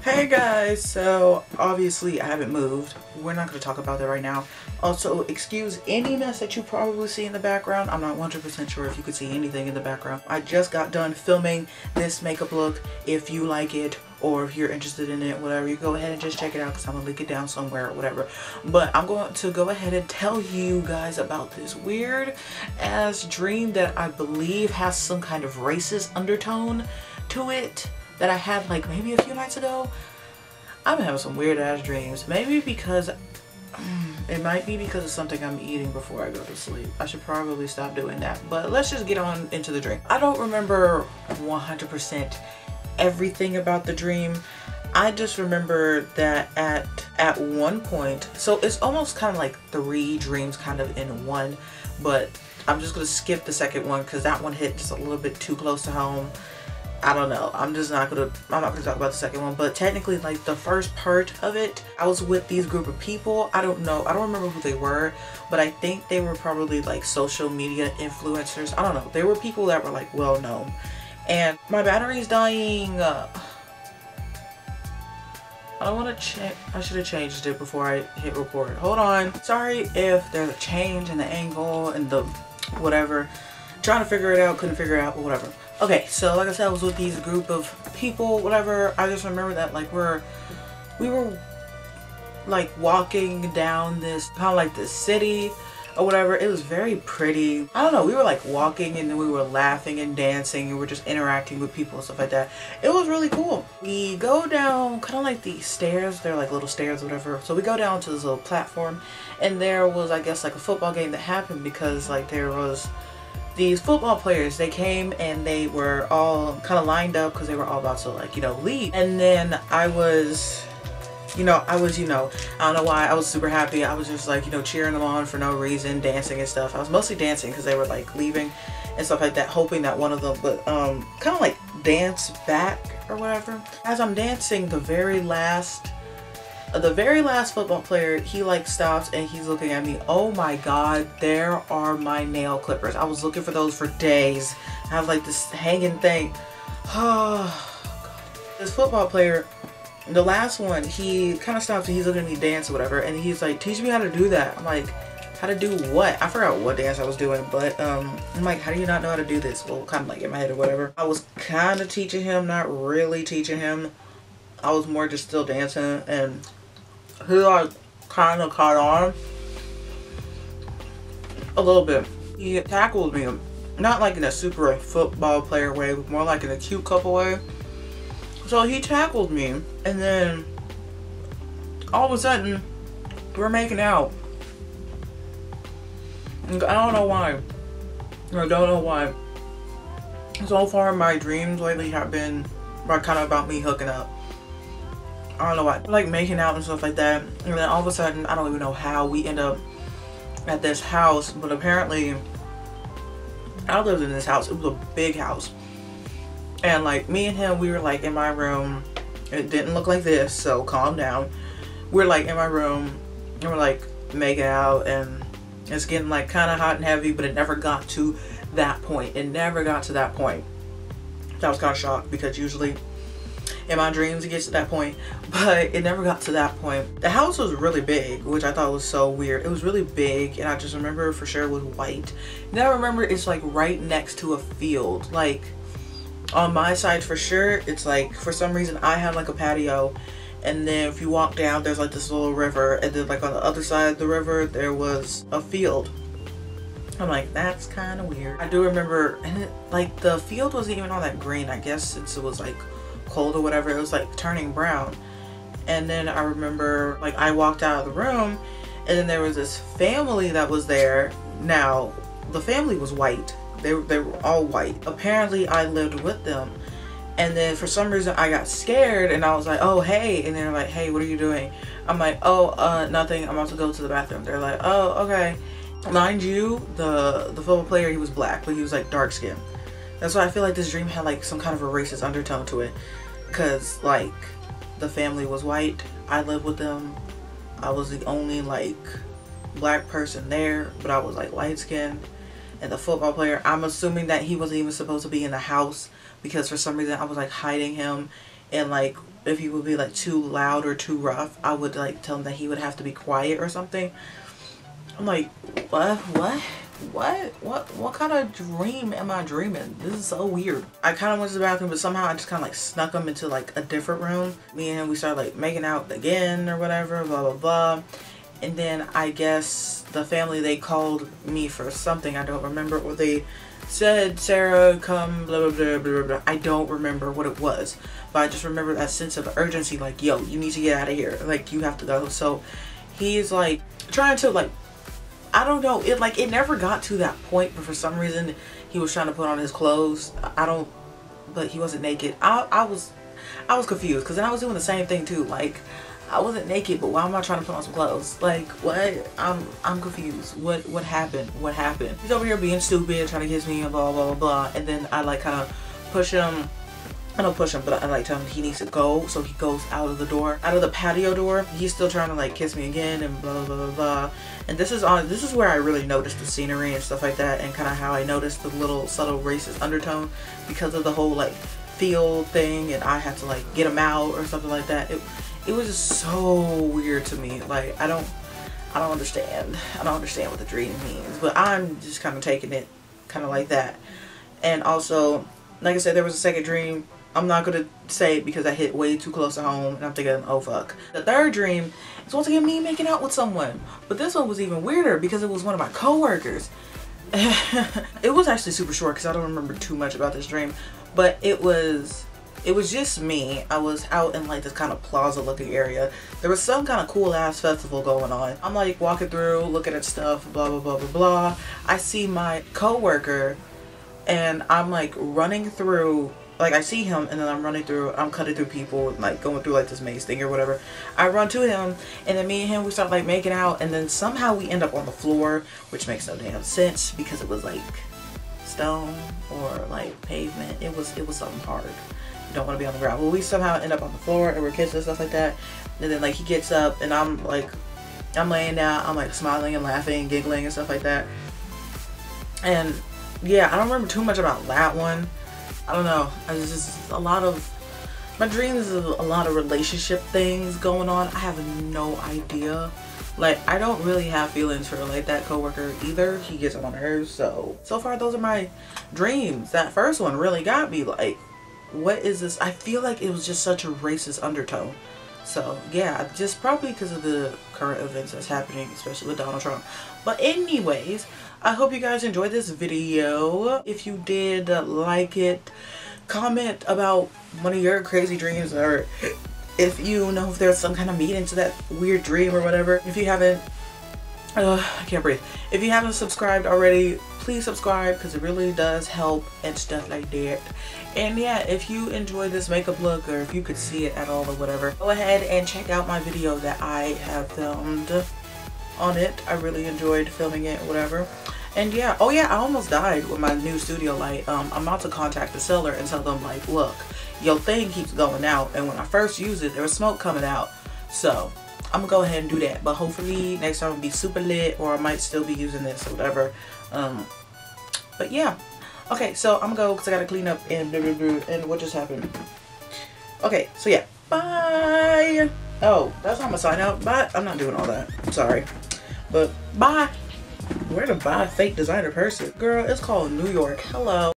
Hey guys, so obviously I haven't moved. We're not going to talk about that right now. Also, excuse any mess that you probably see in the background. I'm not 100% sure if you could see anything in the background. I just got done filming this makeup look. If you like it or if you're interested in it, whatever, you go ahead and just check it out because I'm going to link it down somewhere or whatever. But I'm going to go ahead and tell you guys about this weird ass dream that I believe has some kind of racist undertone to it that I had like maybe a few nights ago. I'm having some weird ass dreams. Maybe because it might be because of something I'm eating before I go to sleep. I should probably stop doing that. But let's just get on into the dream. I don't remember 100% everything about the dream. I just remember that at one point, so it's almost kind of like 3 dreams kind of in one, but I'm just gonna skip the second one because that one hit just a little bit too close to home. I don't know. I'm not gonna talk about the second one, but technically like the first part of it, I was with these group of people. I don't know. I don't remember who they were, but I think they were probably like social media influencers. I don't know. They were people that were like well known. And my battery's dying. I don't want to check. I should have changed it before I hit record. Hold on. Sorry if there's a change in the angle and the whatever. Trying to figure it out, couldn't figure it out, but whatever. Okay, so like I said, I was with these group of people, whatever. I just remember that like we were like walking down this kind of like this city or whatever. It was very pretty. I don't know, we were like walking and then we were laughing and dancing and we're just interacting with people and stuff like that. It was really cool. We go down kind of like these stairs. They're like little stairs, whatever. So we go down to this little platform and there was, I guess, like a football game that happened because like there was these football players. They came and they were all kind of lined up because they were all about to like, you know, leave. And then I was, I don't know why, I was super happy. I was just like, cheering them on for no reason, dancing and stuff. I was mostly dancing because they were like leaving and stuff like that, hoping that one of them would kind of like dance back or whatever. As I'm dancing, the very last football player, he like stops and he's looking at me. Oh my god, there are my nail clippers. I was looking for those for days. I have like this hanging thing. Oh god. This football player, the last one, he kind of stops and he's looking at me dance or whatever, and he's like, teach me how to do that. I'm like, how to do what? I forgot what dance I was doing, but I'm like, how do you not know how to do this? Well, kind of like in my head or whatever. I was kind of teaching him, not really teaching him. I was more just still dancing, and he like kind of caught on a little bit. He tackled me, not like in a super football player way, but more like in a cute couple way. So he tackled me, and then all of a sudden we're making out. I don't know why. I don't know why. So far my dreams lately have been kind of about me hooking up. I don't know why, like making out and stuff like that, and then all of a sudden, I don't even know how we end up at this house, but apparently I lived in this house. It was a big house, and like me and him, we were like in my room. It didn't look like this, so calm down. We're like in my room and we're like making out, and it's getting like kind of hot and heavy, but it never got to that point. It never got to that point. I was kind of shocked because usually in my dreams it gets to that point, but it never got to that point. The house was really big, which I thought was so weird. It was really big, and I just remember for sure it was white. And I remember it's like right next to a field. Like on my side for sure, it's like for some reason I had like a patio, and then if you walk down there's like this little river, and then like on the other side of the river there was a field. I'm like, that's kind of weird. I do remember, and like the field wasn't even all that green, I guess, since it was like cold or whatever. It was like turning brown. And then I remember like I walked out of the room, and then there was this family that was there. Now the family was white. They were all white. Apparently I lived with them, and then for some reason I got scared and I was like, oh hey, and they're like, hey, what are you doing? I'm like, oh nothing, I'm about to go to the bathroom. They're like, oh okay. Mind you, the football player, he was black, but he was like dark skinned. That's why I feel like this dream had like some kind of a racist undertone to it, because like the family was white, I lived with them, I was the only like black person there, but I was like light skinned. And the football player, I'm assuming that he wasn't even supposed to be in the house, because for some reason I was like hiding him in like if he would be like too loud or too rough, I would like tell him that he would have to be quiet or something. I'm like, what kind of dream am I dreaming? This is so weird. I kind of went to the bathroom, but somehow I just kind of like snuck him into like a different room. Me and him, we started like making out again or whatever, blah blah blah. And then I guess the family, they called me for something, I don't remember, or they said, Sarah, come, blah blah blah blah blah. I don't remember what it was, but I just remember that sense of urgency, like, yo, you need to get out of here, like, you have to go. So he's like trying to, like, I don't know, it never got to that point, but for some reason he was trying to put on his clothes. But he wasn't naked. I was confused, because then I was doing the same thing too. Like, I wasn't naked, but why am I trying to put on some clothes? Like, what? I'm confused. What happened? What happened? He's over here being stupid, trying to kiss me and blah blah blah blah. And then I like kind of push him. I don't push him, but I like tell him he needs to go. So he goes out of the door, out of the patio door. He's still trying to like kiss me again and blah blah blah blah. And this is where I really noticed the scenery and stuff like that, and kind of how I noticed the little subtle racist undertone because of the whole like field thing, and I had to like get him out or something like that. It was just so weird to me. Like, I don't understand. I don't understand what the dream means, but I'm just kind of taking it kind of like that. And also, like I said, there was a second dream. I'm not going to say it because I hit way too close to home, and I'm thinking, oh fuck. The third dream is once again me making out with someone, but this one was even weirder because it was one of my coworkers. It was actually super short because I don't remember too much about this dream, but it was just me. I was out in like this kind of plaza looking area. There was some kind of cool ass festival going on. I'm like walking through, looking at stuff, blah blah blah blah blah. I see my coworker, and I'm like running through, like I see him, and then I'm running through, I'm cutting through people, like going through like this maze thing or whatever. I run to him, and then me and him, we start like making out, and then somehow we end up on the floor, which makes no damn sense because it was like stone or like pavement. It was something hard. You don't want to be on the ground. Well, we somehow end up on the floor, and we're kissing and stuff like that. And then like he gets up, and I'm laying down, I'm like smiling and laughing and giggling and stuff like that. And yeah, I don't remember too much about that one. I don't know. It's just a lot of my dreams is a lot of relationship things going on. I have no idea. Like, I don't really have feelings for like that coworker either. He gets on my nerves. So far those are my dreams. That first one really got me. Like, what is this? I feel like it was just such a racist undertone. So yeah, just probably because of the current events that's happening, especially with Donald Trump. But anyways, I hope you guys enjoyed this video. If you did, like it, comment about one of your crazy dreams, or if you know if there's some kind of meaning to that weird dream or whatever. If you haven't, I can't breathe. If you haven't subscribed already, please subscribe because it really does help and stuff like that. And yeah, if you enjoy this makeup look, or if you could see it at all or whatever, go ahead and check out my video that I have filmed on it. I really enjoyed filming it or whatever. And yeah, oh yeah, I almost died with my new studio light. I'm about to contact the seller and tell them like, look, your thing keeps going out, and when I first used it there was smoke coming out. So I'm gonna go ahead and do that, but hopefully next time it'll be super lit, or I might still be using this or whatever. But yeah, okay, so I'm gonna go because I gotta clean up and blah, blah, blah, and what just happened. Okay, so yeah, bye. Oh, that's not my sign out. Bye. I'm not doing all that, sorry, but bye. Where to buy a fake designer person? Girl, it's called New York. Hello.